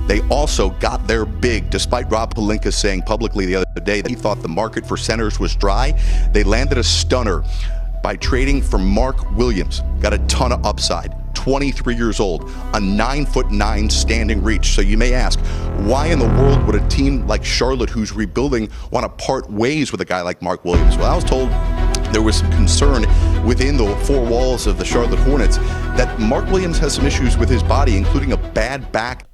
They also got their big, despite Rob Pelinka saying publicly the other day that he thought the market for centers was dry. They landed a stunner by trading for Mark Williams. Got a ton of upside. 23 years old, a 9'9" standing reach. So you may ask, why in the world would a team like Charlotte, who's rebuilding, want to part ways with a guy like Mark Williams? Well, I was told there was some concern within the four walls of the Charlotte Hornets that Mark Williams has some issues with his body, including a bad back.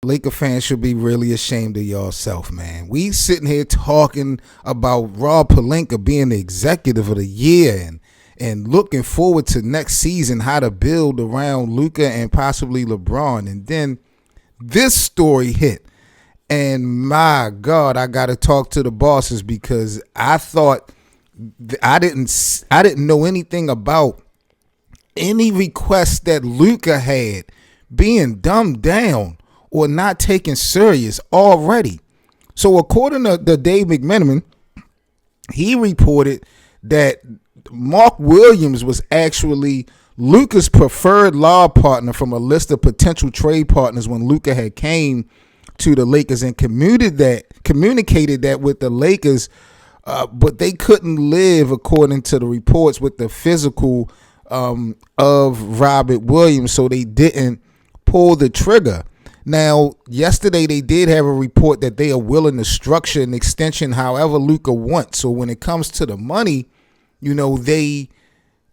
Laker fans should be really ashamed of yourself, man. We sitting here talking about Rob Pelinka being the executive of the year and looking forward to next season, how to build around Luka and possibly LeBron. And then this story hit. And my God, I got to talk to the bosses because I thought I didn't know anything about any requests that Luka had being dumbed down or not taken serious already. So according to Dave McMenamin, he reported that Mark Williams was actually Luka's preferred law partner from a list of potential trade partners when Luka had came to the Lakers and communicated that with the Lakers, but they couldn't live, according to the reports, with the physical of Robert Williams, so they didn't pull the trigger. Now, yesterday they did have a report that they are willing to structure an extension however Luka wants. So when it comes to the money, they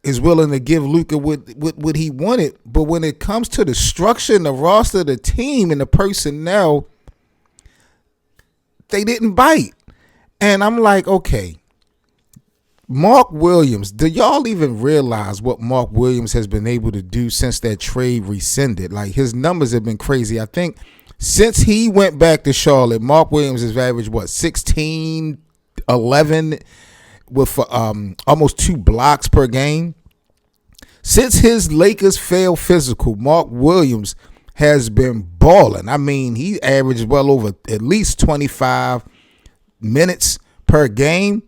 is willing to give Luka what he wanted. But when it comes to the structure and the roster of the team and the personnel, they didn't bite. And I'm like, okay, Mark Williams, do y'all even realize what Mark Williams has been able to do since that trade rescinded? Like, his numbers have been crazy. I think since he went back to Charlotte, Mark Williams has averaged, 16, 11 with almost 2 blocks per game. Since his Lakers failed physical, Mark Williams has been balling. I mean, he averaged well over at least 25 minutes per game.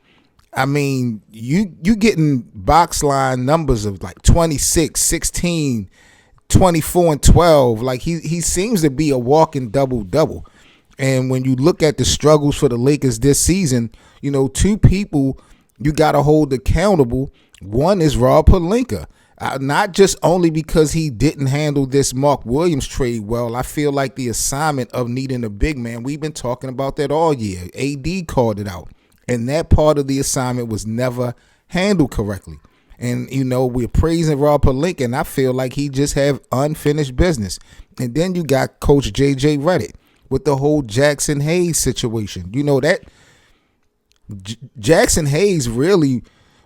I mean, you getting box line numbers of like 26, 16, 24, and 12. Like, he seems to be a walking double-double. And when you look at the struggles for the Lakers this season, 2 people you got to hold accountable. One is Rob Pelinka. Not just only because he didn't handle this Mark Williams trade well. I feel like the assignment of needing a big man, we've been talking about that all year. AD called it out. And that part of the assignment was never handled correctly. And, we're praising Rob Pelinka, and I feel like he just have unfinished business. And then you got Coach J.J. Redick with the whole Jackson Hayes situation. That Jackson Hayes really,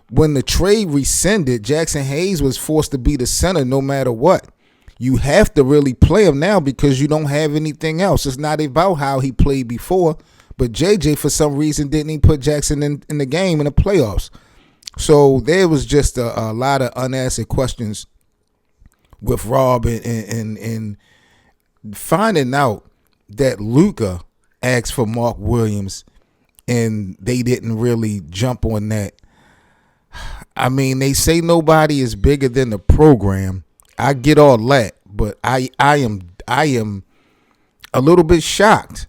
when the trade rescinded, Jackson Hayes was forced to be the center no matter what. You have to really play him now because you don't have anything else. It's not about how he played before. But JJ, for some reason, didn't even put Jackson in the game in the playoffs. So there was just a lot of unanswered questions with Rob and finding out that Luka asked for Mark Williams and they didn't really jump on that. I mean, they say nobody is bigger than the program. I get all that, but I am a little bit shocked.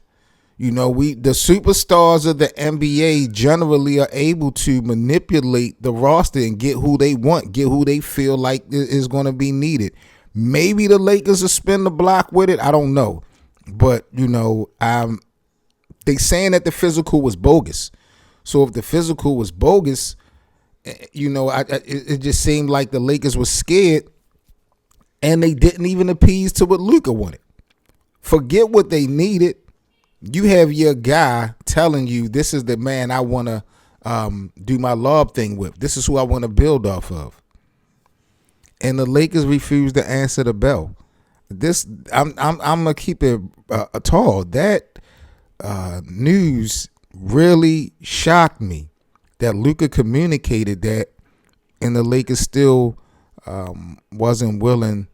The superstars of the NBA generally are able to manipulate the roster and get who they want, get who they feel like is going to be needed. Maybe the Lakers will spin the block with it. I don't know. But, they saying that the physical was bogus. So if the physical was bogus, it just seemed like the Lakers were scared and they didn't even appease to what Luka wanted. Forget what they needed. You have your guy telling you, this is the man I want to do my lob thing with. This is who I want to build off of. And the Lakers refuse to answer the bell. I'm gonna keep it tall. That news really shocked me that Luka communicated that, and the Lakers still wasn't willing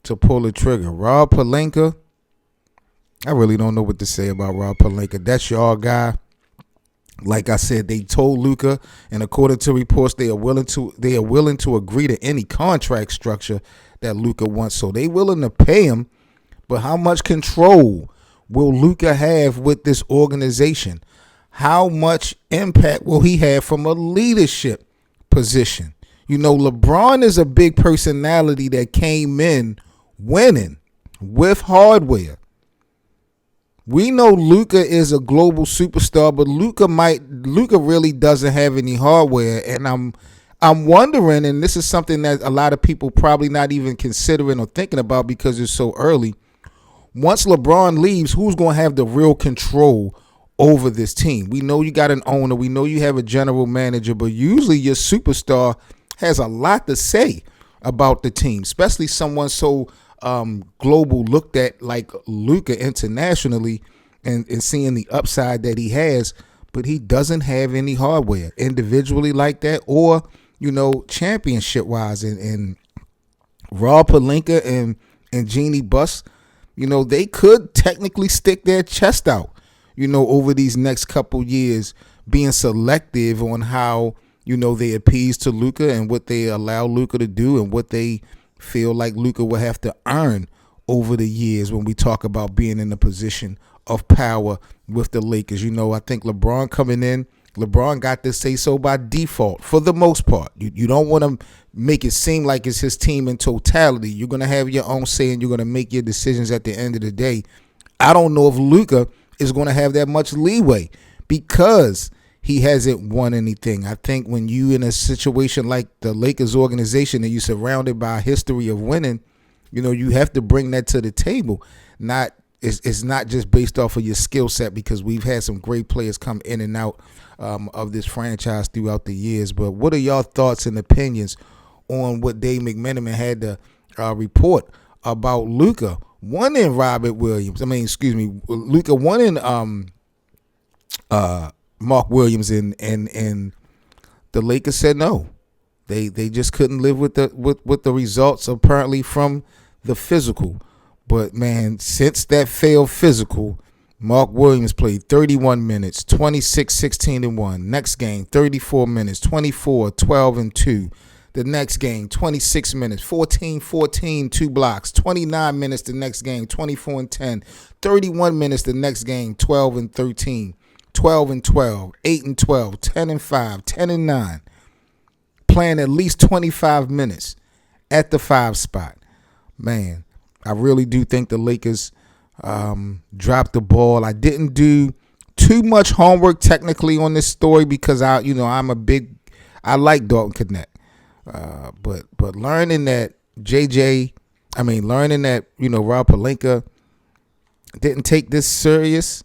to pull the trigger. Rob Pelinka, I really don't know what to say about Rob Pelinka. That's your guy. Like I said, they told Luka, and according to reports, they are willing to agree to any contract structure that Luka wants. So they willing to pay him, but how much control will Luka have with this organization? How much impact will he have from a leadership position? You know, LeBron is a big personality that came in winning with hardware. We know Luka is a global superstar, but Luka really doesn't have any hardware, and I'm wondering, and this is something that a lot of people probably not even considering or thinking about because it's so early. Once LeBron leaves, who's going to have the real control over this team? We know you got an owner, we know you have a general manager, but usually your superstar has a lot to say about the team, especially someone so global looked at like Luka internationally, and seeing the upside that he has, but he doesn't have any hardware individually like that, or, you know, championship wise. And Rob Pelinka and Jeannie Buss, you know, they could technically stick their chest out, you know, over these next couple years, being selective on how, you know, they appease to Luka and what they allow Luka to do and what they feel like Luka will have to earn over the years when we talk about being in a position of power with the Lakers. You know, I think LeBron coming in, LeBron got to say so by default for the most part. You don't want to make it seem like it's his team in totality. You're going to have your own say and you're going to make your decisions at the end of the day. I don't know if Luka is going to have that much leeway because he hasn't won anything. I think when you in a situation like the Lakers organization and you're surrounded by a history of winning, you know, you have to bring that to the table. It's not just based off of your skill set, because we've had some great players come in and out of this franchise throughout the years. But what are y'all thoughts and opinions on what Dave McMenamin had to report about Luka wanting Robert Williams? Luka wanting Mark Williams, and the Lakers said no. They just couldn't live with the results apparently from the physical. But man, since that failed physical, Mark Williams played 31 minutes, 26, 16 and 1. Next game, 34 minutes, 24, 12 and 2. The next game, 26 minutes, 14, 14, 2 blocks. 29 minutes the next game, 24 and 10. 31 minutes the next game, 12 and 13. 12 and 12, 8 and 12, 10 and 5, 10 and 9. Playing at least 25 minutes at the 5 spot. Man, I really do think the Lakers dropped the ball. I didn't do too much homework technically on this story because I like Dalton Connect. But learning that Rob Pelinka didn't take this serious,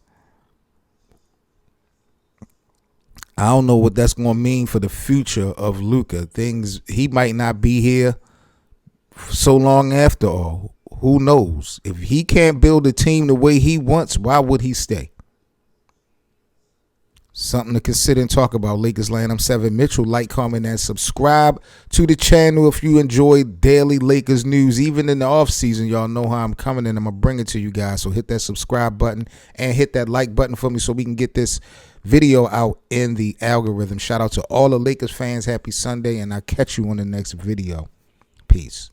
I don't know what that's going to mean for the future of Luka. He might not be here so long after all. Who knows? If he can't build a team the way he wants, why would he stay? Something to consider and talk about. Lakers Land. I'm Seven Mitchell. Like, comment, and subscribe to the channel if you enjoy daily Lakers news. Even in the offseason, y'all know how I'm coming and I'm going to bring it to you guys. So hit that subscribe button and hit that like button for me so we can get this video out in the algorithm. Shout out to all the Lakers fans. Happy Sunday, and I'll catch you on the next video. Peace.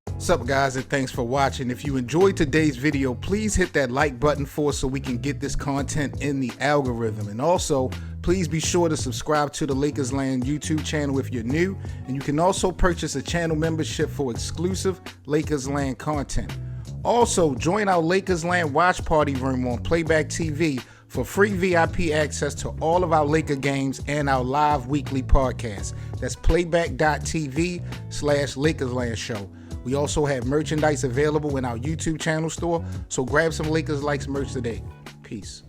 What's up, guys, and thanks for watching. If you enjoyed today's video, please hit that like button for us so we can get this content in the algorithm. And also, please be sure to subscribe to the Lakers Land YouTube channel if you're new. And you can also purchase a channel membership for exclusive Lakers Land content. Also, join our Lakers Land watch party room on Playback TV for free VIP access to all of our Laker games and our live weekly podcast. That's playback.tv/LakersLand Show. We also have merchandise available in our YouTube channel store, so grab some Lakers Likes merch today. Peace.